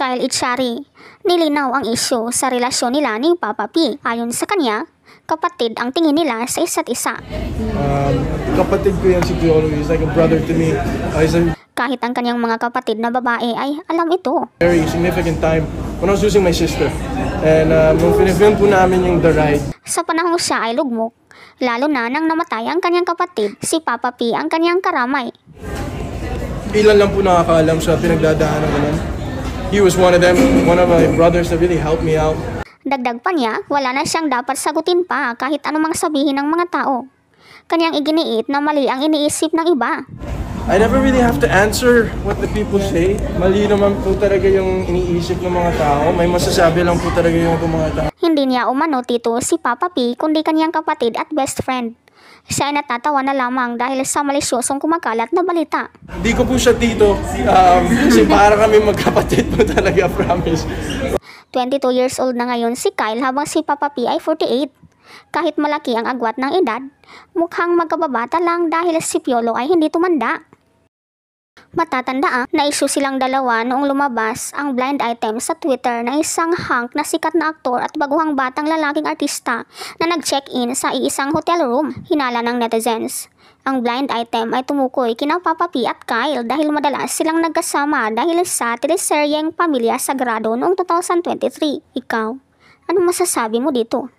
Kyle Echari, nilinaw ang isyu sa relasyon nila ni Papa P. Ayon sa kanya, kapatid ang tingin nila sa isa't isa. Kapatid ko yan si Piolo. He's like a brother to me. He's a Kahit ang kanyang mga kapatid na babae ay alam ito. very significant time when I was losing my sister. And nung pinifilm po namin yung The Ride. Sa panahong siya ay lugmok, lalo na nang namatay ang kanyang kapatid, si Papa P ang kanyang karamay. Ilan lang po nakakaalam sa pinagdadaanan ko nun. He was one of them, one of my brothers that really helped me out. Dagdag pa niya, wala na siyang dapat sagutin pa kahit anumang sabihin ng mga tao. Kanyang iginiit na mali ang iniisip ng iba. I never really have to answer what the people say. Mali naman po talaga yung iniisip ng mga tao. May masasabi lang po talaga yung mga tao. Hindi niya umano tito si Papa P kundi kanyang kapatid at best friend. Siya ay natatawa na lamang dahil sa malisyosong kumakalat na balita. Hindi ko po siya tito. Kasi para kami magkapatid po talaga, promise. 22 years old na ngayon si Kyle habang si Papa P ay 48. Kahit malaki ang agwat ng edad, mukhang magkababata lang dahil si Piolo ay hindi tumanda. Matatandaan na issue silang dalawa noong lumabas ang blind item sa Twitter na isang hunk na sikat na aktor at baguhang batang lalaking artista na nag-check-in sa iisang hotel room, hinala ng netizens. Ang blind item ay tumukoy kina Papa P at Kyle dahil madalas silang nagkasama dahil sa teleseryeng Pamilya Sagrado noong 2023. Ikaw, anong masasabi mo dito?